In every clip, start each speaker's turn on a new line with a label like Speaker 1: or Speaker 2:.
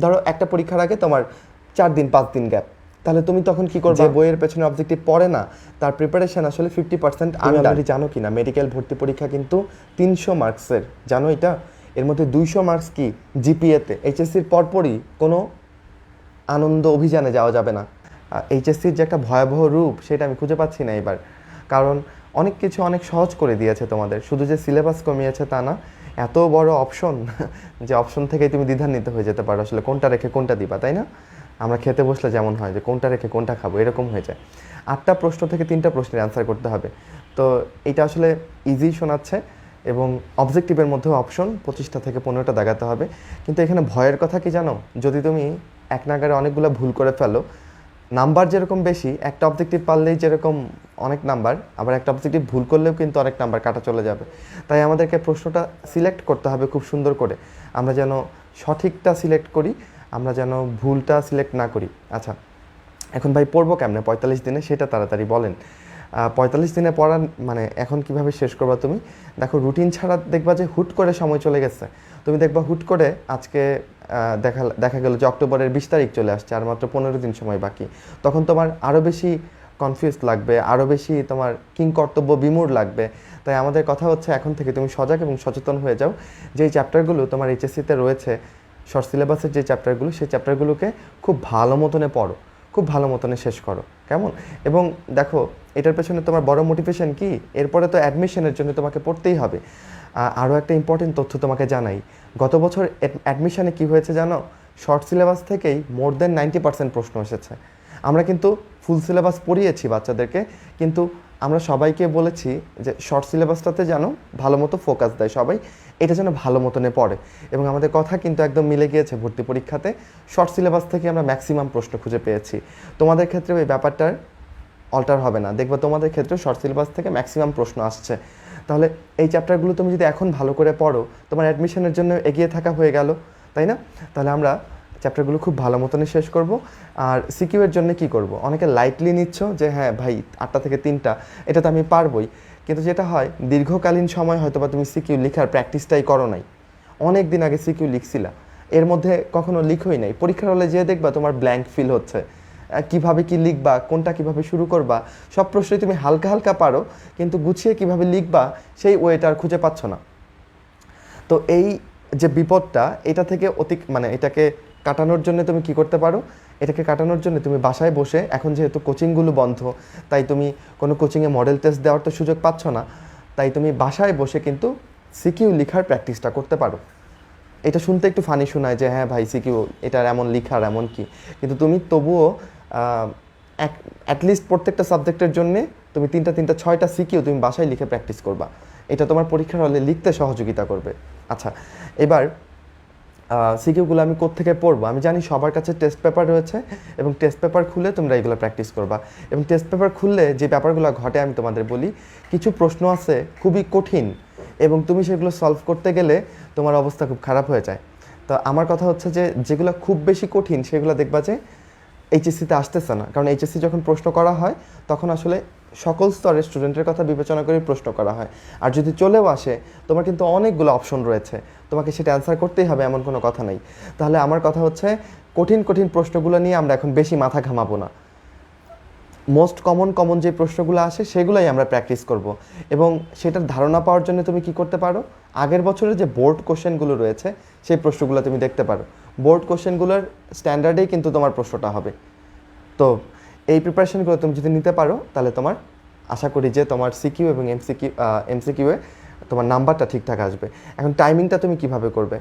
Speaker 1: ধরো একটা পরীক্ষার আগে তোমার 4 দিন 5 দিন গ্যাপ, তাহলে তুমি তখন কি করবে? যে বইয়ের পেছনে অবজেক্টিভ পড়ে না, তার প্রিপারেশন আসলে 50% অলরেডি জানো কি না, মেডিকেল ভর্তি পরীক্ষা কিন্তু 300 মার্কসের, জানো এটা? এর মধ্যে 200 মার্কস কি জিপিএতে। এইচএসসির পরপরই কোনো আনন্দ অভিযানে যাওয়া যাবে না। এইচএসসির যে একটা ভয়াবহ রূপ সেটা আমি খুঁজে পাচ্ছি না এবার, কারণ অনেক কিছু অনেক সহজ করে দিয়েছে তোমাদের, শুধু যে সিলেবাস কমিয়েছে তা না, এত বড় অপশন যে অপশন থেকেই তুমি দ্বিধান্বিত হয়ে যেতে পারো আসলে কোনটা রেখে কোনটা দিবা, তাই না? আমরা খেতে বসলে যেমন হয় যে কোনটা রেখে কোনটা খাবো, এরকম হয়ে যায়। 8টা প্রশ্ন থেকে 3টা প্রশ্নের অ্যান্সার করতে হবে। তো এটা আসলে ইজি শোনাচ্ছে, এবং অবজেক্টিভের মধ্যেও অপশন 25টা থেকে 15টা দাগাতে হবে। কিন্তু এখানে ভয়ের কথা কি জানো? যদি তুমি এক নাগারে অনেকগুলো ভুল করে ফেলো, নাম্বার যেরকম বেশি, একটা অবজেক্টিভ পারলেই যেরকম অনেক নাম্বার, আবার একটা অবজেক্টিভ ভুল করলেও কিন্তু অনেক নাম্বার কাটা চলে যাবে। তাই আমাদেরকে প্রশ্নটা সিলেক্ট করতে হবে খুব সুন্দর করে, আমরা যেন সঠিকটা সিলেক্ট করি, আমরা যেন ভুলটা সিলেক্ট না করি। আচ্ছা, এখন ভাই পড়বো কেমনে 45 দিনে, সেটা তাড়াতাড়ি বলেন। 45 দিনে পড়া মানে এখন কিভাবে শেষ করবা তুমি? দেখো, রুটিন ছাড়া দেখবা যে হুট করে সময় চলে গেছে। তুমি দেখবা হুট করে আজকে দেখা গেল যে অক্টোবরের 20 তারিখ চলে আসছে, আর মাত্র 15 দিন সময় বাকি। তখন তোমার আরও বেশি কনফিউজ লাগবে, আরও বেশি তোমার কিংকর্তব্য বিমূঢ় লাগবে। তাই আমাদের কথা হচ্ছে এখন থেকে তুমি সজাগ এবং সচেতন হয়ে যাও, যে এই চ্যাপ্টারগুলো তোমার এইচএসসিতে রয়েছে, শর্ট সিলেবাসের যে চ্যাপ্টারগুলো, সেই চ্যাপ্টারগুলোকে খুব ভালো মতনে পড়ো, খুব ভালো মতনে শেষ করো, কেমন? এবং দেখো, এটার পেছনে তোমার বড় মোটিভেশন কি? এরপরে তো অ্যাডমিশনের জন্য তোমাকে পড়তেই হবে। আরও একটা ইম্পর্টেন্ট তথ্য তোমাকে জানাই, গত বছর অ্যাডমিশনে কি হয়েছে জানো? শর্ট সিলেবাস থেকেই মোর দেন 90% প্রশ্ন এসেছে। আমরা কিন্তু ফুল সিলেবাস পড়িয়েছি বাচ্চাদেরকে, কিন্তু আমরা সবাইকে বলেছি যে শর্ট সিলেবাসটাতে যেন ভালো মতো ফোকাস দেয় সবাই, এটা যেন ভালো মতনে পড়ে। এবং আমাদের কথা কিন্তু একদম মিলে গিয়েছে, ভর্তি পরীক্ষাতে শর্ট সিলেবাস থেকে আমরা ম্যাক্সিমাম প্রশ্ন খুঁজে পেয়েছি। তোমাদের ক্ষেত্রেও এই ব্যাপারটার অল্টার হবে না, দেখবে তোমাদের ক্ষেত্রে শর্ট সিলেবাস থেকে ম্যাক্সিমাম প্রশ্ন আসছে। তাহলে এই চ্যাপ্টারগুলো তুমি যদি এখন ভালো করে পড়ো, তোমার অ্যাডমিশনের জন্য এগিয়ে থাকা হয়ে গেল, তাই না? তাহলে আমরা চ্যাপ্টারগুলো খুব ভালো মতনই শেষ করব। আর সিকিউ এর জন্য কি করব? অনেকে লাইটলি নিচ্ছ যে হ্যাঁ ভাই 8টা থেকে 3টা, এটা তো আমি পারবই। কিন্তু যেটা হয়, দীর্ঘকালীন সময় হয়তো বা তুমি সিকিউ লেখার প্র্যাকটিসটাই করো নাই, অনেক দিন আগে সিকিউ লিখছিলা, এর মধ্যে কখনো লিখোই নাই, পরীক্ষার হলে যেয়ে দেখবা তোমার ব্ল্যাঙ্ক ফিল হচ্ছে, কিভাবে কি লিখবা, কোনটা কিভাবে শুরু করবা, সব প্রশ্নই তুমি হালকা হালকা পারো, কিন্তু গুছিয়ে কিভাবে লিখবা সেই ওয়েটা আর খুঁজে পাচ্ছ না। তো এই যে বিপদটা, এটা থেকে মানে এটাকে কাটানোর জন্য তুমি কি করতে পারো? এটাকে কাটানোর জন্য তুমি বাসায় বসে, এখন যেহেতু কোচিংগুলো বন্ধ, তাই তুমি কোনো কোচিংয়ে মডেল টেস্ট দেওয়ার তো সুযোগ পাচ্ছ না, তাই তুমি বাসায় বসে কিন্তু সিকিউ লেখার প্র্যাকটিসটা করতে পারো। এটা শুনতে একটু ফানি শোনায় যে হ্যাঁ ভাই সিকিউ এটার এমন লিখার এমন কি, কিন্তু তুমি তবুও অ্যাটলিস্ট প্রত্যেকটা সাবজেক্টের জন্যে তুমি 3টা 6টা সিকিউ তুমি বাসায় লিখে প্র্যাকটিস করবা, এটা তোমার পরীক্ষার হলে লিখতে সহযোগিতা করবে। আচ্ছা, এবার সিকিউগুলো আমি কোত্থেকে পড়বো? আমি জানি সবার কাছে টেস্ট পেপার রয়েছে, এবং টেস্ট পেপার খুলে তোমরা এগুলো প্র্যাকটিস করবা। এবং টেস্ট পেপার খুললে যে ব্যাপারগুলো ঘটে আমি তোমাদের বলি, কিছু প্রশ্ন আছে খুবই কঠিন, এবং তুমি সেগুলো সলভ করতে গেলে তোমার অবস্থা খুব খারাপ হয়ে যায়। তো আমার কথা হচ্ছে যে যেগুলো খুব বেশি কঠিন সেগুলো দেখবা যে এইচএসসিতে আসতেছে না, কারণ এইচএসসি যখন প্রশ্ন করা হয় তখন আসলে সকল স্তরের স্টুডেন্টের কথা বিবেচনা করে প্রশ্ন করা হয়। আর যদি চলেও আসে, তোমার কিন্তু অনেকগুলো অপশন রয়েছে, তোমাকে সেটা অ্যান্সার করতেই হবে এমন কোনো কথা নেই। তাহলে আমার কথা হচ্ছে, কঠিন কঠিন প্রশ্নগুলো নিয়ে আমরা এখন বেশি মাথা ঘামাবো না, মোস্ট কমন যে প্রশ্নগুলো আসে সেগুলোই আমরা প্র্যাকটিস করব। এবং সেটার ধারণা পাওয়ার জন্য তুমি কি করতে পারো? আগের বছরের যে বোর্ড কোশ্চেনগুলো রয়েছে সেই প্রশ্নগুলো তুমি দেখতে পারো, বোর্ড কোশ্চেনগুলোর স্ট্যান্ডার্ডেই কিন্তু তোমার প্রশ্নটা হবে। তো এই প্রিপারেশনগুলো তুমি যদি নিতে পারো, তাহলে তোমার আশা করি যে তোমার সিকিউ এবং এমসিকিউয়ে তোমার নাম্বারটা ঠিকঠাক আসবে। এখন টাইমিংটা তুমি কিভাবে করবে?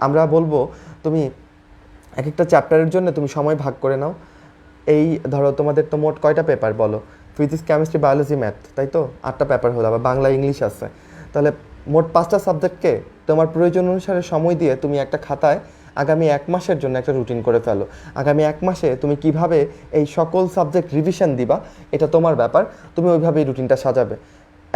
Speaker 1: আমরা বলবো তুমি এক একটা চ্যাপ্টারের জন্য তুমি সময় ভাগ করে নাও। এই ধরো তোমাদের তো মোট কয়টা পেপার বলো? ফিজিক্স, কেমিস্ট্রি, বায়োলজি, ম্যাথ, তাই তো? 8টা পেপার হলো, আবার বাংলা ইংলিশ আছে। তাহলে মোট 5টা সাবজেক্টকে তোমার প্রয়োজন অনুসারে সময় দিয়ে তুমি একটা খাতায় আগামী 1 মাসের জন্য একটা রুটিন করে ফেলো। আগামী 1 মাসে তুমি কিভাবে এই সকল সাবজেক্ট রিভিশন দিবা, এটা তোমার ব্যাপার, তুমি ওইভাবেই রুটিনটা সাজাবে।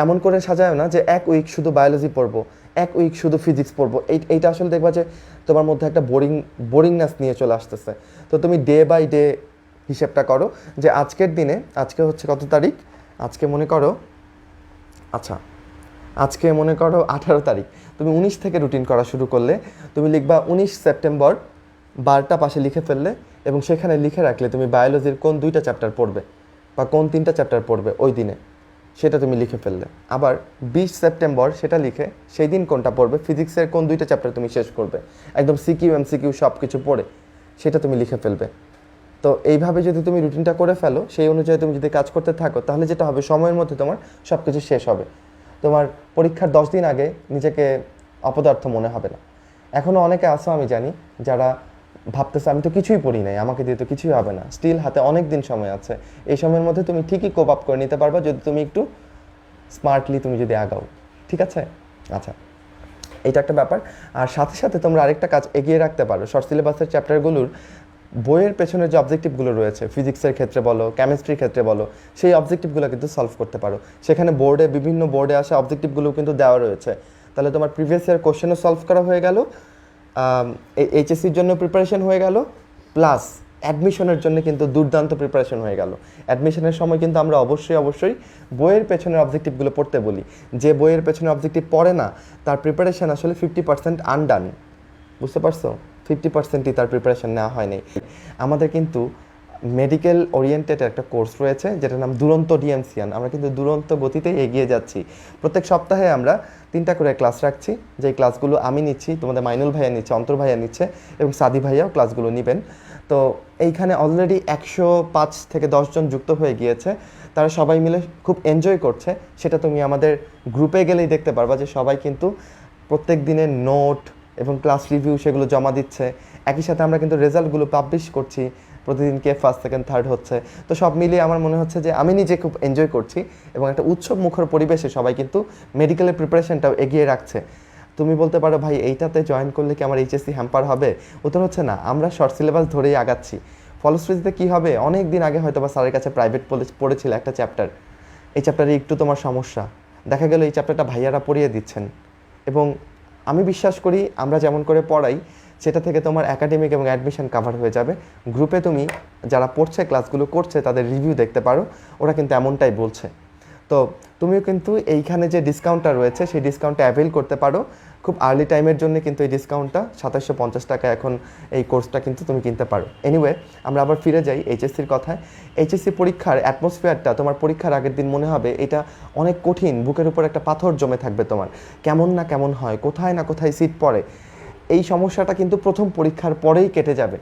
Speaker 1: এমন করে সাজায় না যে 1 উইক শুধু বায়োলজি পড়বো, 1 উইক শুধু ফিজিক্স পড়বো, এইটা আসলে দেখবা যে তোমার মধ্যে একটা বোরিংনেস নিয়ে চলে আসতেছে। তো তুমি ডে বাই ডে হিসেবটা করো, যে আজকের দিনে, আজকে হচ্ছে কত তারিখ? আজকে মনে করো, আচ্ছা আজকে মনে করো 18 তারিখ, তুমি 19 থেকে রুটিন করা শুরু করলে, তুমি লিখবা 19 সেপ্টেম্বর বারটা পাশে লিখে ফেললে এবং সেখানে লিখে রাখলে তুমি বায়োলজির কোন 2টা চ্যাপ্টার পড়বে বা কোন 3টা চ্যাপ্টার পড়বে ওই দিনে, সেটা তুমি লিখে ফেললে। আবার 20 সেপ্টেম্বর সেটা লিখে সেই দিন কোনটা পড়বে, ফিজিক্সের কোন 2টা চ্যাপ্টার তুমি শেষ করবে, একদম সিকিউ এমসিকিউ সব কিছু পড়ে সেটা তুমি লিখে ফেলবে। তো এইভাবে যদি তুমি রুটিনটা করে ফেলো, সেই অনুযায়ী তুমি যদি কাজ করতে থাকো, তাহলে যেটা হবে সময়ের মধ্যে তোমার সব কিছু শেষ হবে। তোমার পরীক্ষার 10 দিন আগে নিজেকে অপদার্থ মনে হবে না। এখনও অনেকে আসো আমি জানি যারা ভাবতেছে আমি তো কিছুই পড়ি নাই, আমাকে দিয়ে তো কিছুই হবে না। স্টিল হাতে অনেক দিন সময় আছে, এই সময়ের মধ্যে তুমি ঠিকই কোপ আপ করে নিতে পারবা যদি তুমি একটু স্মার্টলি তুমি যদি আগাও, ঠিক আছে? আচ্ছা, এটা একটা ব্যাপার। আর সাথে সাথে তোমরা আরেকটা কাজ এগিয়ে রাখতে পারো, শর্ট সিলেবাসের চ্যাপ্টারগুলোর বইয়ের পেছনে যে অবজেক্টিভগুলো রয়েছে, ফিজিক্সের ক্ষেত্রে বলো, কেমিস্ট্রির ক্ষেত্রে বলো, সেই অবজেক্টিভগুলো কিন্তু সলভ করতে পারো। সেখানে বিভিন্ন বোর্ডে আসা অবজেক্টিভগুলো কিন্তু দেওয়া রয়েছে। তাহলে তোমার প্রিভিয়াস ইয়ার কোশ্চেনও সলভ করা হয়ে গেল, এইচএসসির জন্য প্রিপারেশন হয়ে গেল, প্লাস অ্যাডমিশনের জন্য কিন্তু দুর্দান্ত প্রিপারেশন হয়ে গেল। অ্যাডমিশনের সময় কিন্তু আমরা অবশ্যই বইয়ের পেছনের অবজেক্টিভগুলো পড়তে বলি। যে বইয়ের পেছনের অবজেক্টিভ পড়ে না, তার প্রিপারেশন আসলে 50% আনডান। বুঝতে পারছো? 50%ই তার প্রিপারেশন নেওয়া হয়নি। আমাদের কিন্তু মেডিকেল ওরিয়েন্টেড একটা কোর্স রয়েছে যেটার নাম দুরন্ত ডিএমসিয়ান। আমরা কিন্তু দুরন্ত গতিতেই এগিয়ে যাচ্ছি। প্রত্যেক সপ্তাহে আমরা 3টা করে ক্লাস রাখছি, যেই ক্লাসগুলো আমি নিচ্ছি, তোমাদের মাইনুল ভাইয়া নিচ্ছে, অন্তর ভাইয়া নিচ্ছে এবং সাদি ভাইয়াও ক্লাসগুলো নেবেন। তো এইখানে অলরেডি 105 থেকে 10 জন যুক্ত হয়ে গিয়েছে। তারা সবাই মিলে খুব এনজয় করছে। সেটা তুমি আমাদের গ্রুপে গেলেই দেখতে পারবা যে সবাই কিন্তু প্রত্যেক দিনের নোট এবং ক্লাস রিভিউ সেগুলো জমা দিচ্ছে। একই সাথে আমরা কিন্তু রেজাল্টগুলো পাবলিশ করছি, প্রতিদিন কে ফার্স্ট সেকেন্ড থার্ড হচ্ছে। তো সব মিলিয়ে আমার মনে হচ্ছে যে আমি নিজে খুব এনজয় করছি এবং একটা উৎসব মুখর পরিবেশে সবাই কিন্তু মেডিকেলের প্রিপারেশনটাও এগিয়ে রাখছে। তুমি বলতে পারো ভাই এইটাতে জয়েন করলে কি আমার এইচএসসি হ্যাম্পার হবে? উত্তর হচ্ছে না, আমরা শর্ট সিলেবাস ধরেই আগাচ্ছি। ফলশ্রুতিতে কী হবে, অনেক দিন আগে হয়তো বা স্যারের কাছে প্রাইভেট পড়েছিল একটা চ্যাপ্টার, এই চ্যাপ্টারে একটু তোমার সমস্যা, দেখা গেল এই চ্যাপ্টারটা ভাইয়ারা পড়িয়ে দিচ্ছেন। এবং আমি বিশ্বাস করি আমরা যেমন করে পড়াই সেটা থেকে তোমার একাডেমিক এবং অ্যাডমিশন কাভার হয়ে যাবে। গ্রুপে তুমি যারা পড়ছে ক্লাসগুলো করছে তাদের রিভিউ দেখতে পারো, ওরা কিন্তু এমনটাই বলছে। তো তুমিও কিন্তু এইখানে যে ডিসকাউন্টটা রয়েছে সেই ডিসকাউন্টটা অ্যাভেল করতে পারো। খুব আর্লি টাইমের জন্য কিন্তু এই ডিসকাউন্টটা 2750 টাকা এখন এই কোর্সটা কিন্তু তুমি কিনতে পারো। এনিওয়ে, আমরা আবার ফিরে যাই এইচএসসির কথায়। এইচএসসি পরীক্ষার অ্যাটমসফিয়ারটা তোমার পরীক্ষার আগের দিন মনে হবে এটা অনেক কঠিন, বুকের উপর একটা পাথর জমে থাকবে তোমার, কেমন না কেমন হয়, কোথায় না কোথায় সিট পড়ে। এই সমস্যাটা কিন্তু প্রথম পরীক্ষার পরেই কেটে যাবে।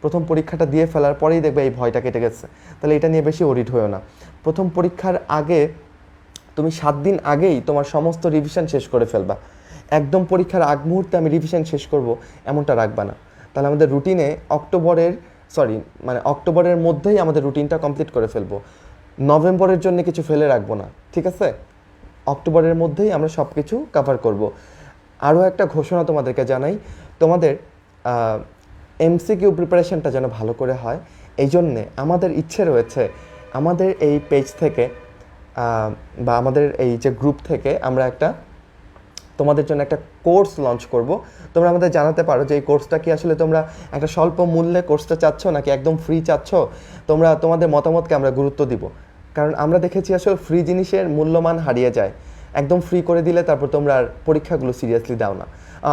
Speaker 1: প্রথম পরীক্ষাটা দিয়ে ফেলার পরেই দেখবে এই ভয়টা কেটে গেছে। তাহলে এটা নিয়ে বেশি ওরিড হয়েও না। প্রথম পরীক্ষার আগে তুমি 7 দিন আগেই তোমার সমস্ত রিভিশন শেষ করে ফেলবা। একদম পরীক্ষার আগ মুহূর্তে আমি রিভিশন শেষ করব এমনটা রাখবা না। তাহলে আমাদের রুটিনে অক্টোবরের মধ্যেই আমাদের রুটিনটা কমপ্লিট করে ফেলবো। নভেম্বরের জন্য কিছু ফেলে রাখবো না, ঠিক আছে? অক্টোবরের মধ্যেই আমরা সব কিছু কভার করব। আরও একটা ঘোষণা তোমাদেরকে জানাই, তোমাদের এমসিকিউ প্রিপারেশনটা যেন ভালো করে হয়, এই জন্যে আমাদের ইচ্ছে রয়েছে আমাদের এই পেজ থেকে বা আমাদের এই যে গ্রুপ থেকে আমরা তোমাদের জন্য একটা কোর্স লঞ্চ করব। তোমরা আমাদের জানাতে পারো যে এই কোর্সটা কি আসলে তোমরা একটা স্বল্প মূল্যে কোর্সটা চাচ্ছ নাকি একদম ফ্রি চাচ্ছ। তোমাদের মতামতকে আমরা গুরুত্ব দিব, কারণ আমরা দেখেছি আসলে ফ্রি জিনিসের মূল্যমান হারিয়ে যায়। একদম ফ্রি করে দিলে তারপর তোমরা আর পরীক্ষাগুলো সিরিয়াসলি দাও না।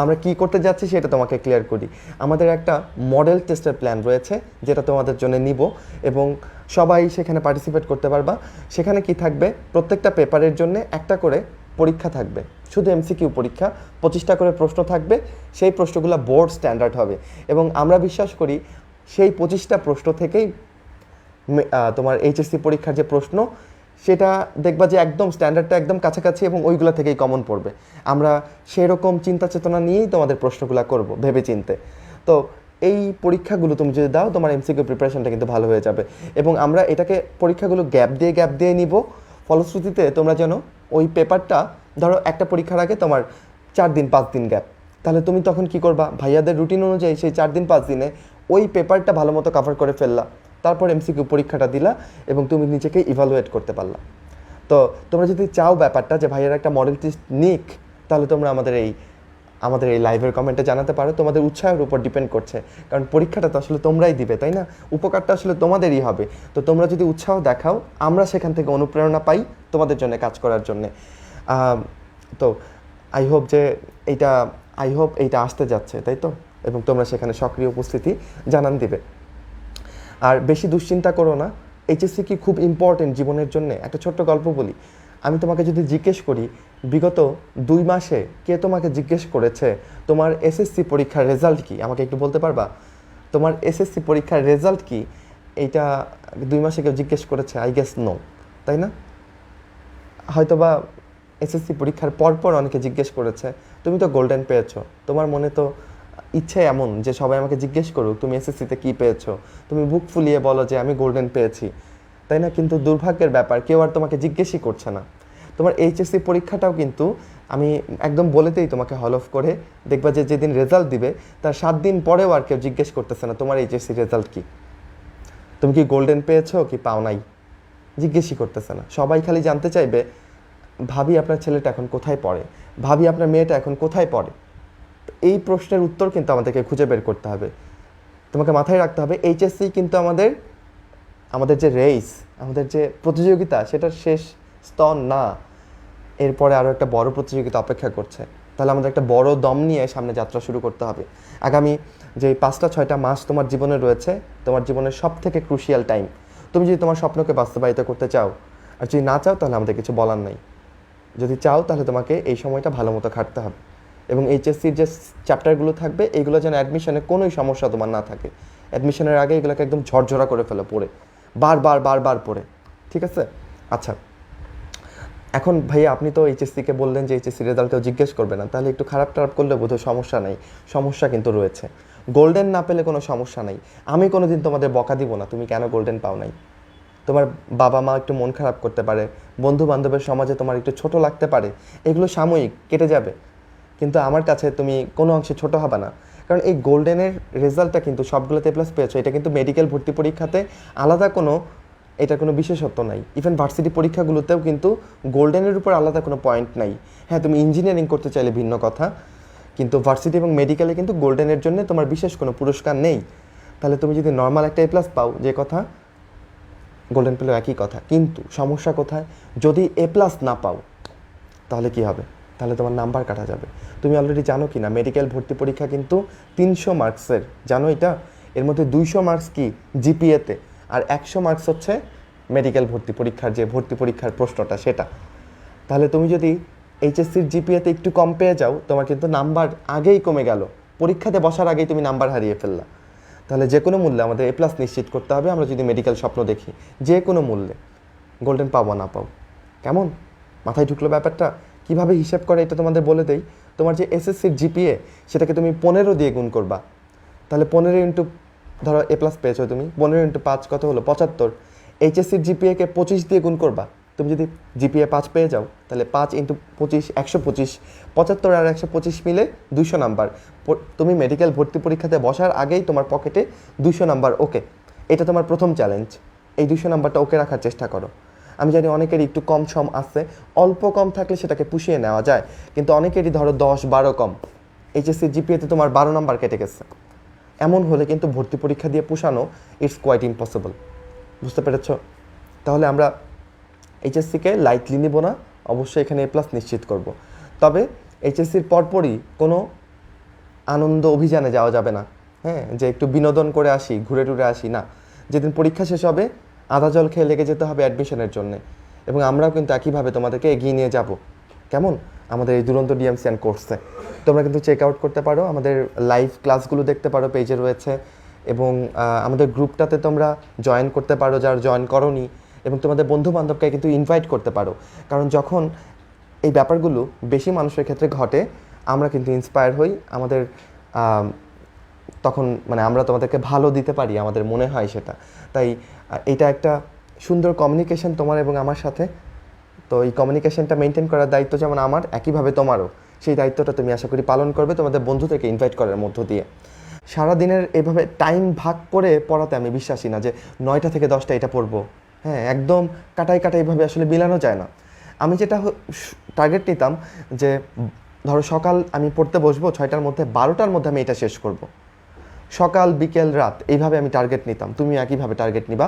Speaker 1: আমরা কি করতে যাচ্ছি সেটা তোমাকে ক্লিয়ার করি। আমাদের একটা মডেল টেস্টের প্ল্যান রয়েছে যেটা তোমাদের জন্য নিব এবং সবাই সেখানে পার্টিসিপেট করতে পারবা। সেখানে কি থাকবে, প্রত্যেকটা পেপারের জন্য একটা করে পরীক্ষা থাকবে, শুধু এমসিকিউ পরীক্ষা, 25টা করে প্রশ্ন থাকবে। সেই প্রশ্নগুলো বোর্ড স্ট্যান্ডার্ড হবে এবং আমরা বিশ্বাস করি সেই 25টা প্রশ্ন থেকেই তোমার এইচএসসি পরীক্ষার যে প্রশ্ন সেটা দেখবা যে একদম স্ট্যান্ডার্ডটা একদম কাছাকাছি এবং ওইগুলো থেকেই কমন পড়বে। আমরা সেরকম চিন্তা চেতনা নিয়েই তোমাদের প্রশ্নগুলো করব ভেবে চিনতে। তো এই পরীক্ষাগুলো তুমি যদি দাও তোমার এমসিকিউ প্রিপারেশনটা কিন্তু ভালো হয়ে যাবে এবং আমরা এটাকে পরীক্ষাগুলো গ্যাপ দিয়ে নিব। ফলশ্রুতিতে তোমরা যেন ওই পেপারটা, ধরো একটা পরীক্ষার আগে তোমার 4 দিন 5 দিন গ্যাপ, তাহলে তুমি তখন কি করবা, ভাইয়াদের রুটিন অনুযায়ী সেই 4 দিন 5 দিনে ওই পেপারটা ভালো মতো কভার করে ফেললা, তারপর এমসিকিউ পরীক্ষাটা দিলা এবং তুমি নিজেকে ইভালুয়েট করতে পারলা। তো তোমরা যদি চাও ব্যাপারটা যে ভাইয়ের একটা মডেল টেস্ট নিক, তাহলে তোমরা আমাদের এই লাইভের কমেন্টে জানাতে পারো। তোমাদের উৎসাহের উপর ডিপেন্ড করছে, কারণ পরীক্ষাটা তো আসলে তোমরাই দিবে, তাই না? উপকারটা আসলে তোমাদেরই হবে। তো তোমরা যদি উৎসাহ দেখাও, আমরা সেখান থেকে অনুপ্রেরণা পাই তোমাদের জন্য কাজ করার জন্যে। তো আই হোপ এইটা আসতে যাচ্ছে, তাই তো? এবং তোমরা সেখানে সক্রিয় উপস্থিতি জানান দিবে। আর বেশি দুশ্চিন্তা করো না। এইচএসসি কি খুব ইম্পর্টেন্ট জীবনের জন্য? একটা ছোট্ট গল্প বলি। আমি তোমাকে যদি জিজ্ঞেস করি বিগত 2 মাসে কে তোমাকে জিজ্ঞেস করেছে তোমার এসএসসি পরীক্ষার রেজাল্ট কি, আমাকে একটু বলতে পারবা? তোমার এসএসসি পরীক্ষার রেজাল্ট কি, এইটা 2 মাসে কেউ জিজ্ঞেস করেছে? আই গেস নো, তাই না? হয়তোবা এসএসসি পরীক্ষার পরপর অনেকে জিজ্ঞেস করেছে তুমি তো গোল্ডেন পেয়েছো, তোমার মনে তো ইচ্ছে এমন যে সবাই আমাকে জিজ্ঞেস করুক তুমি এসএসসিতে কী পেয়েছো, তুমি বুক ফুলিয়ে বলো যে আমি গোল্ডেন পেয়েছি, তাই না? কিন্তু দুর্ভাগ্যের ব্যাপার কেউ আর তোমাকে জিজ্ঞেসই করছে না। তোমার এইচএসসি পরীক্ষাটাও কিন্তু আমি একদম বলেতেই তোমাকে হল অফ করে দেখবা যে যেদিন রেজাল্ট দিবে তার 7 দিন পরেও আর কেউ জিজ্ঞেস করতেছে না তোমার এইচএসসি রেজাল্ট কি, তুমি কি গোল্ডেন পেয়েছো কি পাও নাই, জিজ্ঞেসই করতেছে না। সবাই খালি জানতে চাইবে ভাবি আপনার ছেলেটা এখন কোথায় পড়ে, ভাবি আপনার মেয়েটা এখন কোথায় পড়ে। এই প্রশ্নের উত্তর কিন্তু আমাদেরকে খুঁজে বের করতে হবে। তোমাকে মাথায় রাখতে হবে এইচএসসি কিন্তু আমাদের যে রেস, আমাদের যে প্রতিযোগিতা সেটার শেষ স্তর না, এরপরে আরও একটা বড় প্রতিযোগিতা অপেক্ষা করছে। তাহলে আমাদের একটা বড় দম নিয়ে সামনে যাত্রা শুরু করতে হবে। আগামী যে 5-6টা মাস তোমার জীবনে রয়েছে, তোমার জীবনের সব থেকে ক্রুশিয়াল টাইম। তুমি যদি তোমার স্বপ্নকে বাস্তবায়িত করতে চাও, আর যদি না চাও তাহলে আমাদের কিছু বলার নাই। যদি চাও তাহলে তোমাকে এই সময়টা ভালো মতো খাটতে হবে এবং এইচএসসির যে চ্যাপ্টারগুলো থাকবে এগুলো যেন অ্যাডমিশনে কোনোই সমস্যা তোমার না থাকে। অ্যাডমিশনের আগে এগুলোকে একদম ঝরঝরা করে ফেলো পড়ে, বারবার পড়ে, ঠিক আছে? আচ্ছা, এখন ভাইয়া আপনি তো এইচএসসিকে বললেন যে এইচএসসি রেজাল্ট কেউ জিজ্ঞেস করবে না, তাহলে একটু খারাপ করলে বোধহয় সমস্যা নেই। সমস্যা কিন্তু রয়েছে। গোল্ডেন না পেলে কোনো সমস্যা নেই। আমি কোনোদিন তোমাদের বকা দিব না তুমি কেন গোল্ডেন পাও নাই। তোমার বাবা মা একটু মন খারাপ করতে পারে, বন্ধু বান্ধবের সমাজে তোমার একটু ছোট লাগতে পারে, এগুলো সাময়িক, কেটে যাবে। কিন্তু আমার কাছে তুমি কোনো অংশে ছোট হবে না, কারণ এই গোল্ডেনের রেজাল্টটা কিন্তু সবগুলোতে প্লাস পেয়েছো। এটা কিন্তু মেডিকেল ভর্তি পরীক্ষাতে আলাদা এটা কোনো বিশেষত্ব নাই। ইভেন ভার্সিটি পরীক্ষাগুলোতেও কিন্তু গোল্ডেনের উপর আলাদা কোনো পয়েন্ট নাই। হ্যাঁ, তুমি ইঞ্জিনিয়ারিং করতে চাইলে ভিন্ন কথা, কিন্তু ভার্সিটি এবং মেডিকেলে কিন্তু গোল্ডেনের জন্য তোমার বিশেষ কোনো পুরস্কার নেই। তাহলে তুমি যদি নর্মাল একটা এ প্লাস পাও, যে কথা গোল্ডেন পেলেও একই কথা। কিন্তু সমস্যা কোথায়? যদি এ প্লাস না পাও তাহলে কি হবে? তাহলে তোমার নাম্বার কাটা যাবে। তুমি অলরেডি জানো কি না মেডিকেল ভর্তি পরীক্ষা কিন্তু 300 মার্কসের, জানো এটা? এর মধ্যে 200 মার্কস কি জিপিএতে, আর 100 মার্কস হচ্ছে মেডিকেল ভর্তি পরীক্ষার যে ভর্তি পরীক্ষার প্রশ্নটা সেটা। তাহলে তুমি যদি এইচএসসির জিপিএতে একটু কম পেয়ে যাও, তোমার কিন্তু নাম্বার আগেই কমে গেল, পরীক্ষাতে বসার আগেই তুমি নাম্বার হারিয়ে ফেললা। তাহলে যে কোনো মূল্যে আমাদের এ প্লাস নিশ্চিত করতে হবে। আমরা যদি মেডিকেল স্বপ্ন দেখি, যে কোনো মূল্যে, গোল্ডেন পাবো না পাও, কেমন মাথায় ঢুকলো ব্যাপারটা? কীভাবে হিসাব করে এটা তোমাদের বলে দেই। তোমার যে এসএসসির জিপিএ সেটাকে তুমি 15 দিয়ে গুণ করবা। তাহলে 15 ইন্টু, ধরো এ প্লাস পেয়েছো তুমি, 15 ইন্টু 5 কত হলো? 75। এইচএসসির জিপিএকে 25 দিয়ে গুণ করবা। তুমি যদি জিপিএ 5 পেয়ে যাও তাহলে 5 ইন্টু 25 125, 75 আর 125 মিলে 200 নাম্বার। তুমি মেডিকেল ভর্তি পরীক্ষাতে বসার আগেই তোমার পকেটে 200 নাম্বার। ওকে, এটা তোমার প্রথম চ্যালেঞ্জ। এই 200 নাম্বারটা ওকে রাখার চেষ্টা করো। আমি জানি অনেকেরই একটু কম সম আছে, অল্প কম থাকলে সেটাকে পুষিয়ে নেওয়া যায়, কিন্তু অনেকেরই ধরো 10-12 কম। এইচএসসি জিপিএতে তোমার 12 নাম্বার কেটে গেছে, এমন হলে কিন্তু ভর্তি পরীক্ষা দিয়ে পুষানো ইটস কোয়াইট ইম্পসিবল। বুঝতে পেরেছ? তাহলে আমরা এইচএসসিকে লাইটলি নিব না, অবশ্যই এখানে এ প্লাস নিশ্চিত করব। তবে এইচএসসির পরপরই কোনো আনন্দ অভিযানে যাওয়া যাবে না। হ্যাঁ, যে একটু বিনোদন করে আসি, ঘুরে টুরে আসি, না। যেদিন পরীক্ষা শেষ হবে আধা জল খেয়ে লেগে যেতে হবে অ্যাডমিশনের জন্য, এবং আমরাও কিন্তু একইভাবে তোমাদেরকে এগিয়ে নিয়ে যাব। কেমন? আমাদের এই দুরন্ত ডিএমসিএন কোর্সে তোমরা কিন্তু চেক আউট করতে পারো, আমাদের লাইভ ক্লাসগুলো দেখতে পারো, পেজে রয়েছে, এবং আমাদের গ্রুপটাতে তোমরা জয়েন করতে পারো যারা জয়েন করোনি, এবং তোমাদের বন্ধু বান্ধবকে কিন্তু ইনভাইট করতে পারো। কারণ যখন এই ব্যাপারগুলো বেশি মানুষের ক্ষেত্রে ঘটে আমরা কিন্তু ইন্সপায়ার হই, আমাদের তখন মানে আমরা তোমাদেরকে ভালো দিতে পারি, আমাদের মনে হয় সেটা। তাই এটা একটা সুন্দর কমিউনিকেশন তোমার এবং আমার সাথে। তো এই কমিউনিকেশনটা মেনটেন করার দায়িত্ব যেমন আমার, একইভাবে তোমারও সেই দায়িত্বটা তুমি আশা করি পালন করবে তোমাদের বন্ধুদেরকে ইনভাইট করার মধ্য দিয়ে। সারাদিনের এভাবে টাইম ভাগ করে পড়াতে আমি বিশ্বাসী না যে 9টা থেকে 10টা এটা পড়বো। হ্যাঁ, একদম কাটাই এইভাবে আসলে মিলানো যায় না। আমি যেটা টার্গেট নিতাম যে ধরো সকাল আমি পড়তে বসবো 6টার মধ্যে, 12টার মধ্যে আমি এটা শেষ করব। সকাল বিকেল রাত এইভাবে আমি টার্গেট নিতাম। তুমি একইভাবে টার্গেট নিবা,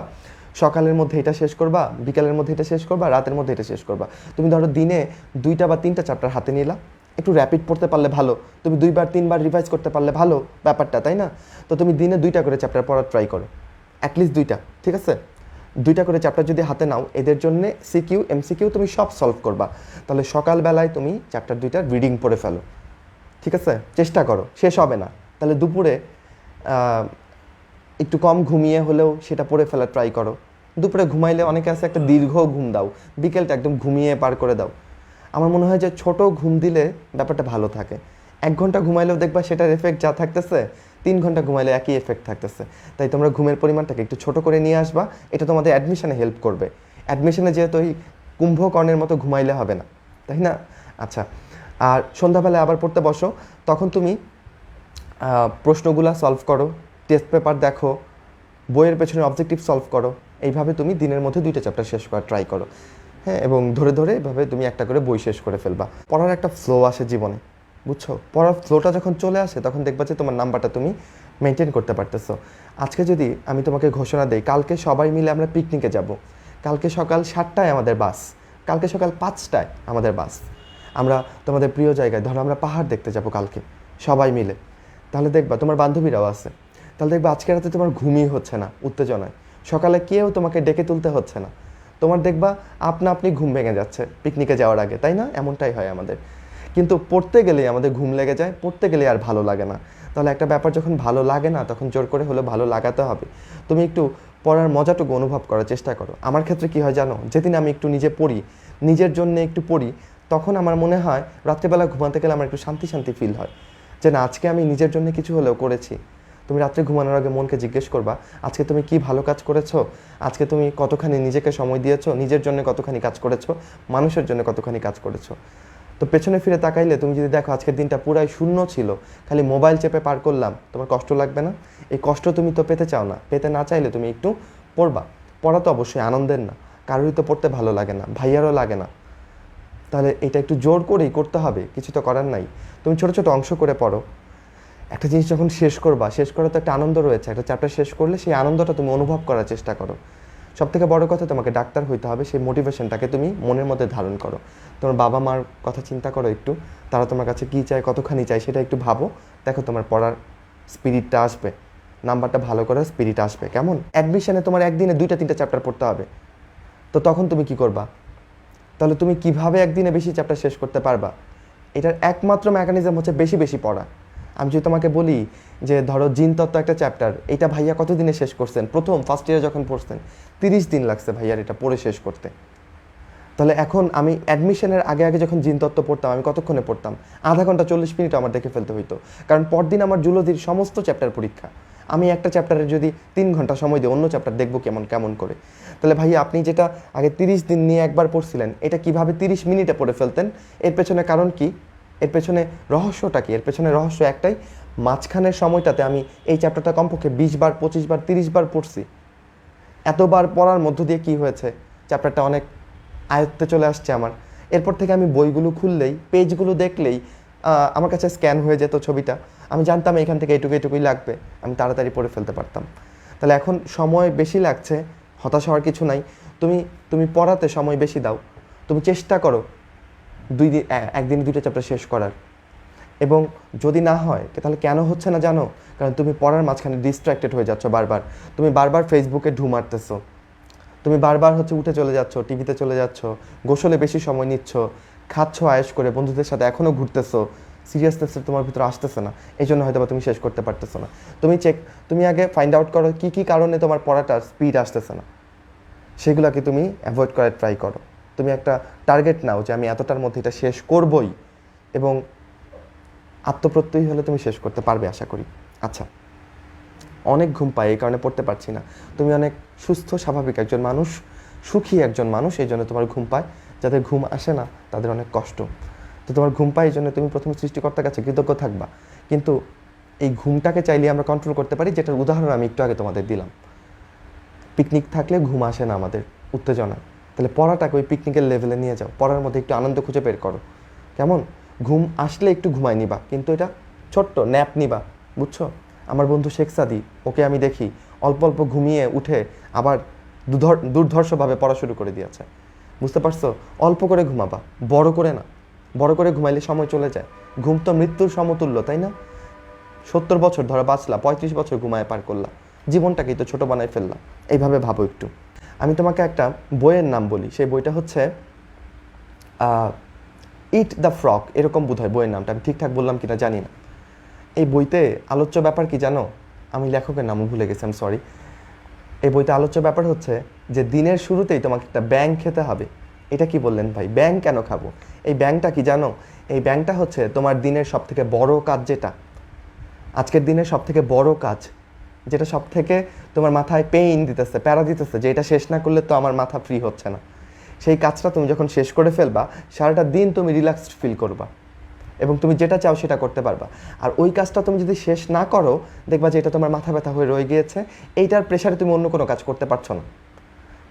Speaker 1: সকালের মধ্যে এটা শেষ করবা, বিকেলের মধ্যে এটা শেষ করবা, রাতের মধ্যে এটা শেষ করবা। তুমি ধরো দিনে 2টা বা 3টা চ্যাপ্টার হাতে নিলা, একটু র্যাপিড পড়তে পারলে ভালো, তুমি 2বার 3বার রিভাইজ করতে পারলে ভালো ব্যাপারটা, তাই না? তো তুমি দিনে 2টা করে চ্যাপ্টার পড়ার ট্রাই করো, অ্যাটলিস্ট 2টা, ঠিক আছে? 2টা করে চ্যাপ্টার যদি হাতে নাও, এদের জন্য সিকিউ এমসিকিউ তুমি সব সলভ করবা, তাহলে সকালবেলায় তুমি চ্যাপ্টার 2টার রিডিং পড়ে ফেলো, ঠিক আছে? চেষ্টা করো, শেষ হবে না। তাহলে দুপুরে একটু কম ঘুমিয়ে হলেও সেটা পড়ে ফেলার ট্রাই করো। দুপুরে ঘুমাইলে অনেকে আছে একটা দীর্ঘ ঘুম দাও, বিকেলটা একদম ঘুমিয়ে পার করে দাও। আমার মনে হয় যে ছোট ঘুম দিলে ব্যাপারটা ভালো থাকে। 1 ঘন্টা ঘুমাইলেও দেখবা সেটার এফেক্ট যা থাকতেছে, 3 ঘন্টা ঘুমাইলে একই এফেক্ট থাকতেছে। তাই তোমরা ঘুমের পরিমাণটাকে একটু ছোট করে নিয়ে আসবা, এটা তোমাদের অ্যাডমিশনে হেল্প করবে। অ্যাডমিশনে যেহেতু ওই কুম্ভকর্ণের মতো ঘুমাইলে হবে না, তাই না? আচ্ছা, আর সন্ধ্যাবেলায় আবার পড়তে বসো, তখন তুমি প্রশ্নগুলা সলভ করো, টেস্ট পেপার দেখো, বইয়ের পেছনে অবজেক্টিভ সলভ করো। এইভাবে তুমি দিনের মধ্যে 2টা চ্যাপ্টার শেষ করার ট্রাই করো, হ্যাঁ? এবং ধরে ধরে এভাবে তুমি একটা করে বই শেষ করে ফেলবা। পড়ার একটা ফ্লো আসে জীবনে, বুঝছো? পড়ার ফ্লোটা যখন চলে আসে তখন দেখবা যে তোমার নাম্বারটা তুমি মেনটেন করতে পারতেছো। আজকে যদি আমি তোমাকে ঘোষণা দিই কালকে সবাই মিলে আমরা পিকনিকে যাব, কালকে সকাল 7টায় আমাদের বাস, কালকে সকাল 5টায় আমাদের বাস, আমরা তোমাদের প্রিয় জায়গায়, ধরো আমরা পাহাড় দেখতে যাব কালকে সবাই মিলে, তাহলে দেখবা তোমার বান্ধবীরাও আছে, তাহলে দেখবা আজকে রাতে তোমার ঘুমই হচ্ছে না উত্তেজনায়, সকালে কেউ তোমাকে ডেকে তুলতে হচ্ছে না, তোমার দেখবা আপনা আপনি ঘুম ভেঙে যাচ্ছে পিকনিকে যাওয়ার আগে, তাই না? এমনটাই হয় আমাদের। কিন্তু পড়তে গেলেই আমাদের ঘুম লেগে যায়, পড়তে গেলে আর ভালো লাগে না। তাহলে একটা ব্যাপার যখন ভালো লাগে না তখন জোর করে হলে ভালো লাগাতে হবে। তুমি একটু পড়ার মজাটুকু অনুভব করার চেষ্টা করো। আমার ক্ষেত্রে কী হয় জানো, যেদিন আমি একটু নিজে পড়ি, নিজের জন্য একটু পড়ি, তখন আমার মনে হয় রাত্রেবেলা ঘুমাতে গেলে আমার একটু শান্তি শান্তি ফিল হয়, যে না আজকে আমি নিজের জন্য কিছু হলেও করেছি। তুমি রাত্রে ঘুমানোর আগে মনকে জিজ্ঞেস করবা আজকে তুমি কি ভালো কাজ করেছো, আজকে তুমি কতখানি নিজেকে সময় দিয়েছো, নিজের জন্য কতখানি কাজ করেছো, মানুষের জন্য কতখানি কাজ করেছো। তো পেছনে ফিরে তাকাইলে তুমি যদি দেখো আজকের দিনটা পুরাই শূন্য ছিল, খালি মোবাইল চেপে পার করলাম, তোমার কষ্ট লাগবে না? এই কষ্ট তুমি তো পেতে চাও না, পেতে না চাইলে তুমি একটু পড়বা। পড়া তো অবশ্যই আনন্দের না, কারোরই তো পড়তে ভালো লাগে না, ভাইয়ারও লাগে না, তাহলে এটা একটু জোর করেই করতে হবে, কিছু তো করার নাই। তুমি ছোটো ছোটো অংশ করে পড়ো। একটা জিনিস যখন শেষ করবা, শেষ করার তো একটা আনন্দ রয়েছে, একটা চ্যাপ্টার শেষ করলে সেই আনন্দটা তুমি অনুভব করার চেষ্টা করো। সবথেকে বড় কথা, তোমাকে ডাক্তার হইতে হবে, সেই মোটিভেশনটাকে তুমি মনের মধ্যে ধারণ করো। তোমার বাবা মার কথা চিন্তা করো একটু, তারা তোমার কাছে কী চায়, কতখানি চায়, সেটা একটু ভাবো। দেখো তোমার পড়ার স্পিরিটটা আসবে, নাম্বারটা ভালো করার স্পিরিট আসবে। কেমন? অ্যাডমিশনে তোমার একদিনে 2টা 3টা চ্যাপ্টার পড়তে হবে, তো তখন তুমি কি করবা? তাহলে তুমি কিভাবে একদিনে বেশি চ্যাপ্টার শেষ করতে পারবা? এটার একমাত্র মেকানিজম হচ্ছে বেশি বেশি পড়া। আমি যদি তোমাকে বলি যে ধরো জিনতত্ত্ব একটা চ্যাপ্টার, এটা ভাইয়া কতদিনে শেষ করছেন? প্রথম ফার্স্ট ইয়ারে যখন পড়ছেন 30 দিন লাগছে ভাইয়ার এটা পড়ে শেষ করতে। তাহলে এখন আমি অ্যাডমিশনের আগে আগে যখন জিনতত্ত্ব পড়তাম, আমি কতক্ষণে পড়তাম? আধা ঘন্টা 40 মিনিট আমার দেখে ফেলতে হইতো, কারণ পরদিন আমার জুলজির সমস্ত চ্যাপ্টার পরীক্ষা। আমি একটা চ্যাপ্টারের যদি 3 ঘন্টা সময় দিই, অন্য চ্যাপ্টার দেখবো কেমন কেমন করে। তাহলে ভাইয়া আপনি যেটা আগে 30 দিন নিয়ে একবার পড়ছিলেন, এটা কিভাবে 30 মিনিটে পড়ে ফেলতেন? এর পেছনে কারণ কি? এর পেছনে রহস্যটা কি? এর পেছনে রহস্য একটাই, মাঝখানের সময়টাতে আমি এই চ্যাপ্টারটা কমপক্ষে 20 বার 25 বার 30 বার পড়ছি। এতবার পড়ার মধ্য দিয়ে কি হয়েছে? চ্যাপ্টারটা অনেক আয়ত্তে চলে আসছে আমার। এরপর থেকে আমি বইগুলো খুললেই, পেজগুলো দেখলেই আমার কাছে স্ক্যান হয়ে যেত ছবিটা, আমি জানতাম এখান থেকে এটুকুই লাগবে, আমি তাড়াতাড়ি পড়ে ফেলতে পারতাম। তাহলে এখন সময় বেশি লাগছে, হতাশ হওয়ার কিছু নাই। তুমি পড়াতে সময় বেশি দাও, তুমি চেষ্টা করো একদিন 2টা চ্যাপ্টার শেষ করার। এবং যদি না হয় তাহলে কেন হচ্ছে না জানো? কারণ তুমি পড়ার মাঝখানে ডিস্ট্র্যাক্টেড হয়ে যাচ্ছ বারবার। তুমি বারবার ফেসবুকে ঢু মারতেছো, তুমি বারবার উঠে চলে যাচ্ছ, টিভিতে চলে যাচ্ছ, গোসলে বেশি সময় নিচ্ছ, খাচ্ছ আয়েশ করে, বন্ধুদের সাথে এখনও ঘুরতেছো, সিরিয়াসনেসটা তোমার ভিতরে আসতেছে না, এই জন্য হয়তো বা তুমি শেষ করতে পারতেছো না। তুমি আগে ফাইন্ড আউট করো কী কারণে তোমার পড়াটার স্পিড আসতেছে না, সেগুলোকে তুমি অ্যাভয়েড করার ট্রাই করো। তুমি একটা টার্গেট নাও যে আমি এতটার মধ্যে এটা শেষ করবই, এবং আত্মপ্রত্যয়ী হলে তুমি শেষ করতে পারবে আশা করি। আচ্ছা, অনেক ঘুম পাই, এই কারণে পড়তে পারছি না। তুমি অনেক সুস্থ স্বাভাবিক একজন মানুষ, সুখী একজন মানুষ, এই জন্য তোমার ঘুম পায়। যাদের ঘুম আসে না তাদের অনেক কষ্ট। তো তোমার ঘুম পায়, এই জন্য তুমি প্রথমে সৃষ্টিকর্তার কাছে কৃতজ্ঞ থাকবা। কিন্তু এই ঘুমটাকে চাইলে আমরা কন্ট্রোল করতে পারি, যেটার উদাহরণ আমি একটু আগে তোমাদের দিলাম। পিকনিক থাকলে ঘুম আসে না আমাদের, উত্তেজনা। তাহলে পড়াটাকে ওই পিকনিকের লেভেলে নিয়ে যাও, পড়ার মধ্যে একটু আনন্দ খুঁজে বের করো। কেমন? ঘুম আসলে একটু ঘুমাই নিবা, কিন্তু এটা ছোট্ট ন্যাপ নিবা, বুঝছো? আমার বন্ধু শেখ সাদি, ওকে আমি দেখি অল্প অল্প ঘুমিয়ে উঠে আবার দুর্ধর্ষভাবে পড়া শুরু করে দিয়েছে। বুঝতে পারছো? অল্প করে ঘুমাবা, বড় করে না। বড় করে ঘুমাইলে সময় চলে যায়। ঘুম তো মৃত্যুর সমতুল্য, তাই না? 70 বছর ধরো বাঁচলা, 35 বছর ঘুমায় পার করলা, জীবনটাকেই তো ছোট বানায় ফেললা। এইভাবে ভাবো একটু। আমি তোমাকে একটা বইয়ের নাম বলি, সেই বইটা হচ্ছে ইট দ্য ফ্রগ, এরকম বোধ হয় বইয়ের নামটা, আমি ঠিকঠাক বললাম কিনা জানি না। এই বইতে আলোচ্য ব্যাপার কি জানো? আমি লেখকের নামও ভুলে গেছি, আমি সরি। এই বইতে আলোচ্য ব্যাপার হচ্ছে যে দিনের শুরুতেই তোমাকে একটা ব্যাঙ খেতে হবে। এটা কি বললেন ভাই, ব্যাঙ কেন খাবো? এই ব্যাঙটা কি জানো? এই ব্যাঙটা হচ্ছে তোমার দিনের সব থেকে বড় কাজ, যেটা আজকের দিনের সব থেকে বড় কাজ, যেটা সব থেকে তোমার মাথায় পেইন দিতেছে, প্যারা দিতেছে, যে এটা শেষ না করলে তো আমার মাথা ফ্রি হচ্ছে না। সেই কাজটা তুমি যখন শেষ করে ফেলবা, সারাটা দিন তুমি রিল্যাক্সড ফিল করবা এবং তুমি যেটা চাও সেটা করতে পারবা। আর ওই কাজটা তুমি যদি শেষ না করো, দেখবা যে এটা তোমার মাথা ব্যথা হয়ে রয়ে গিয়েছে, এইটার প্রেশারে তুমি অন্য কোনো কাজ করতে পারছো না।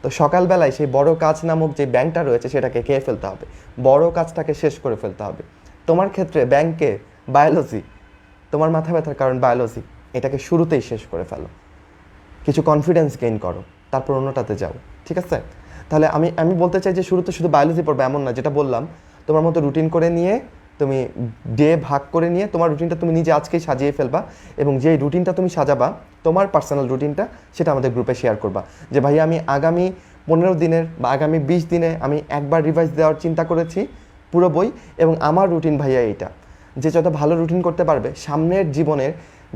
Speaker 1: তো সকালবেলায় সেই বড় কাজ নামক যে ব্যাংকটা রয়েছে সেটাকে খেয়ে ফেলতে হবে, বড় কাজটাকে শেষ করে ফেলতে হবে। তোমার ক্ষেত্রে ব্যাংকে বায়োলজি, তোমার মাথা ব্যথার কারণ বায়োলজি, এটাকে শুরুতেই শেষ করে ফেলো, কিছু কনফিডেন্স গেইন করো, তারপর অন্যটাতে যাও, ঠিক আছে? তাহলে আমি বলতে চাই যে শুরুতে শুধু বায়োলজি পড়বে এমন না, যেটা বললাম তোমার মতো রুটিন করে নিয়ে, তুমি ডে ভাগ করে নিয়ে তোমার রুটিনটা তুমি নিজে আজকেই সাজিয়ে ফেলবা, এবং যেই রুটিনটা তুমি সাজাবা, তোমার পার্সোনাল রুটিনটা, সেটা আমাদের গ্রুপে শেয়ার করবা যে ভাই আমি আগামী 15 দিনের বা আগামী 20 দিনে আমি একবার রিভাইজ দেওয়ার চিন্তা করেছি পুরো বই, এবং আমার রুটিন ভাইয়া এইটা। যে যত ভালো রুটিন করতে পারবে, সামনের জীবনের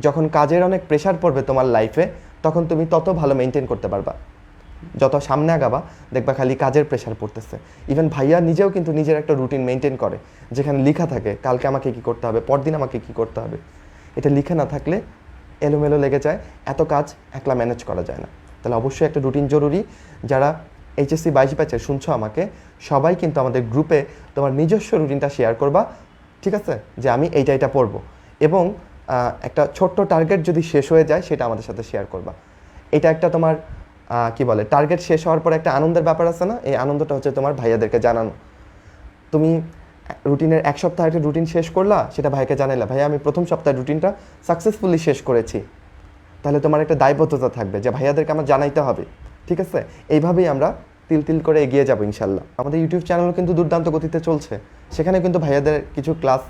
Speaker 1: যখন কাজের অনেক প্রেশার পড়বে তোমার লাইফে, তখন তুমি তত ভালো মেনটেন করতে পারবা। যত সামনে আগাবা দেখবা খালি কাজের প্রেশার পড়তেছে। ইভেন ভাইয়া নিজেও কিন্তু নিজের একটা রুটিন মেনটেন করে, যেখানে লেখা থাকে কালকে আমাকে কী করতে হবে, পরদিন আমাকে কী করতে হবে। এটা লিখে না থাকলে এলোমেলো লেগে যায়, এত কাজ একলা ম্যানেজ করা যায় না। তাহলে অবশ্যই একটা রুটিন জরুরি। যারা এইচএসসি 22 ব্যাচের শুনছো আমাকে, সবাই কিন্তু আমাদের গ্রুপে তোমার নিজস্ব রুটিনটা শেয়ার করবা, ঠিক আছে? যে আমি এইটা পড়বো, এবং একটা ছোট্ট টার্গেট যদি শেষ হয়ে যায় সেটা আমাদের সাথে শেয়ার করবা। এটা একটা তোমার কি বলে, টার্গেট শেষ হওয়ার পর একটা আনন্দের ব্যাপার আছে না? এই আনন্দটা হচ্ছে তোমার ভাইয়াদেরকে জানানো। তুমি রুটিনের 1 সপ্তাহ একটা রুটিন শেষ করলা, সেটা ভাইকে জানাইলা, ভাইয়া আমি প্রথম সপ্তাহের রুটিনটা সাকসেসফুলি শেষ করেছি। তাহলে তোমার একটা দায়বদ্ধতা থাকবে যে ভাইয়াদেরকে আমার জানাইতে হবে, ঠিক আছে? এইভাবেই আমরা তিল তিল করে এগিয়ে যাবো ইনশাল্লাহ। আমাদের ইউটিউব চ্যানেলও কিন্তু দুর্দান্ত গতিতে চলছে, সেখানে কিন্তু ভাইয়াদের কিছু ক্লাস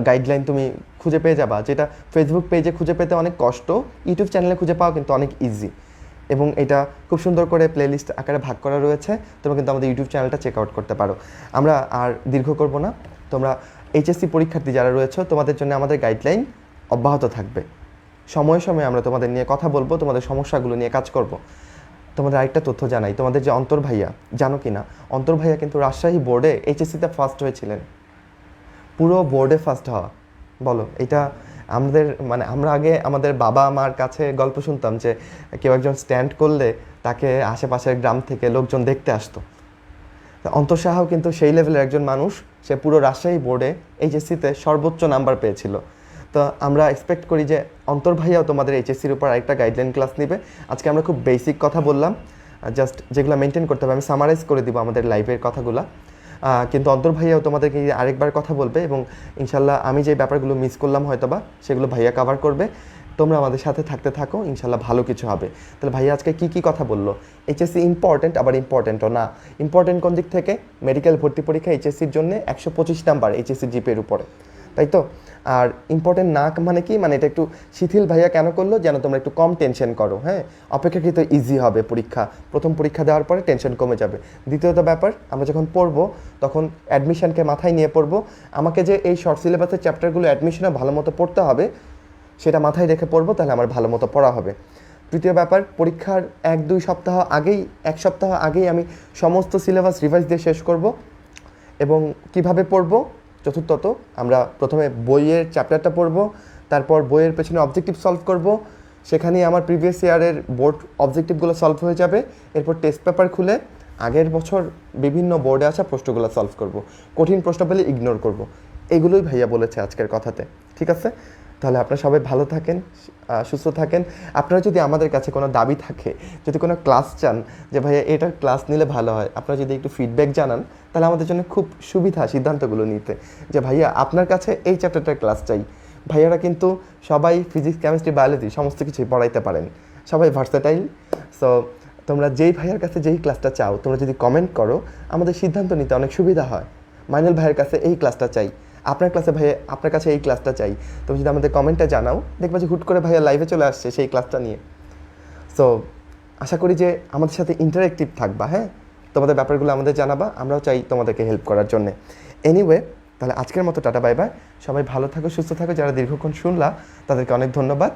Speaker 1: গাইডলাইন তুমি খুঁজে পেয়ে যাবা, যেটা ফেসবুক পেজে খুঁজে পেতে অনেক কষ্ট, ইউটিউব চ্যানেলে খুঁজে পাওয়া কিন্তু অনেক ইজি। এবং এটা খুব সুন্দর করে প্লেলিস্ট আকারে ভাগ করা রয়েছে, তোমরা কিন্তু আমাদের ইউটিউব চ্যানেলটা চেক আউট করতে পারো। আমরা আর দীর্ঘ করব না, তোমরা এইচএসসি পরীক্ষার্থী যারা রয়েছে, তোমাদের জন্য আমাদের গাইডলাইন অব্যাহত থাকবে। সময়ে সময়ে আমরা তোমাদের নিয়ে কথা বলবো, তোমাদের সমস্যাগুলো নিয়ে কাজ করব। তোমাদের আরেকটা তথ্য জানাই, তোমাদের যে অন্তর ভাইয়া, জানো কি না, অন্তর ভাইয়া কিন্তু রাজশাহী বোর্ডে এইচএসসিতে ফার্স্ট হয়েছিলেন, পুরো বোর্ডে ফার্স্ট হওয়া। বলো, এটা আমাদের মানে আমরা আগে আমাদের বাবা মার কাছে গল্প শুনতাম যে কেউ একজন স্ট্যান্ড করলে তাকে আশেপাশের গ্রাম থেকে লোকজন দেখতে আসতো। অন্তর সাহাও কিন্তু সেই লেভেলের একজন মানুষ, সে পুরো রাজশাহী বোর্ডে এইচএসসিতে সর্বোচ্চ নাম্বার পেয়েছিল। তো আমরা এক্সপেক্ট করি যে অন্তর ভাইয়াও তোমাদের এইচএসসির উপর আরেকটা গাইডলাইন ক্লাস নেবে। আজকে আমরা খুব বেসিক কথা বললাম, জাস্ট যেগুলো মেনটেন করতে হবে আমি সামারাইজ করে দিব আমাদের লাইভের কথাগুলো, কিন্তু অন্তর ভাইয়াও তোমাদেরকে আরেকবার কথা বলবে, এবং ইনশাল্লাহ আমি যে ব্যাপারগুলো মিস করলাম হয়তোবা সেগুলো ভাইয়া কভার করবে। তোমরা আমাদের সাথে থাকতে থাকো, ইনশাল্লাহ ভালো কিছু হবে। তাহলে ভাইয়া আজকে কী কথা বললো? এইচএসসি ইম্পর্টেন্ট, আবার ইম্পর্টেন্টও না। ইম্পর্টেন্ট কোন দিক থেকে? মেডিকেল ভর্তি পরীক্ষা এইচএসসির জন্য 125 নাম্বার এইচএসসি জিপির উপরে, তাই তো? আর ইম্পর্টেন্ট না মানে কি, মানে এটা একটু শিথিল ভাইয়া কেন করলো, যেন তোমরা একটু কম টেনশন করো। হ্যাঁ, অপেক্ষাকৃত ইজি হবে পরীক্ষা, প্রথম পরীক্ষা দেওয়ার পরে টেনশন কমে যাবে। দ্বিতীয়ত ব্যাপার, আমরা যখন পড়বো তখন অ্যাডমিশনকে মাথায় নিয়ে পড়বো। আমাকে যে এই শর্ট সিলেবাসের চ্যাপ্টারগুলো অ্যাডমিশনে ভালো মতো পড়তে হবে, সেটা মাথায় রেখে পড়বো, তাহলে আমার ভালো মতো পড়া হবে। তৃতীয় ব্যাপার, পরীক্ষার 1-2 সপ্তাহ আগেই, 1 সপ্তাহ আগেই আমি সমস্ত সিলেবাস রিভাইজ দিয়ে শেষ করব। এবং কিভাবে পড়বো? চতুর্থত, আমরা প্রথমে বইয়ের চ্যাপ্টারটা পড়ব, তারপর বইয়ের পেছনে অবজেক্টিভ সলভ করব, সেখানেই আমার প্রিভিয়াস ইয়ারের বোর্ড অবজেক্টিভগুলো সলভ হয়ে যাবে। এরপর টেস্ট পেপার খুলে আগের বছর বিভিন্ন বোর্ডে আসা প্রশ্নগুলো সলভ করব, কঠিন প্রশ্ন পেলে ইগনোর করব। এগুলোই ভাইয়া বলেছে আজকের কথাতে, ঠিক আছে? তাহলে আপনারা সবাই ভালো থাকেন, সুস্থ থাকেন। আপনারা যদি আমাদের কাছে কোনো দাবি থাকে, যদি কোনো ক্লাস চান যে ভাইয়া এটার ক্লাস নিলে ভালো হয়, আপনারা যদি একটু ফিডব্যাক জানান, তাহলে আমাদের জন্য খুব সুবিধা সিদ্ধান্তগুলো নিতে, যে ভাইয়া আপনার কাছে এই চ্যাপ্টারটার ক্লাস চাই। ভাইয়ারা কিন্তু সবাই ফিজিক্স, কেমিস্ট্রি, বায়োলজি সমস্ত কিছুই পড়াইতে পারেন, সবাই ভার্সেটাইল। সো তোমরা যেই ভাইয়ার কাছে যেই ক্লাসটা চাও, তোমরা যদি কমেন্ট করো, আমাদের সিদ্ধান্ত নিতে অনেক সুবিধা হয়। মাইনুল ভাইয়ের কাছে এই ক্লাসটা চাই, আপনার ক্লাসে ভাইয়া আপনার কাছে এই ক্লাসটা চাই, তুমি যদি আমাদের কমেন্টে জানাও দেখবা যে হুট করে ভাইয়া লাইভে চলে আসছে সেই ক্লাসটা নিয়ে। সো আশা করি যে আমাদের সাথে ইন্টারেক্টিভ থাকবা, হ্যাঁ, তোমাদের ব্যাপারগুলো আমাদের জানাবা, আমরাও চাই তোমাদেরকে হেল্প করার জন্য। এনিওয়ে, তাহলে আজকের মতো টাটা বাই বাই, সবাই ভালো থাকো, সুস্থ থাকো। যারা দীর্ঘক্ষণ শুনলা তাদেরকে অনেক ধন্যবাদ।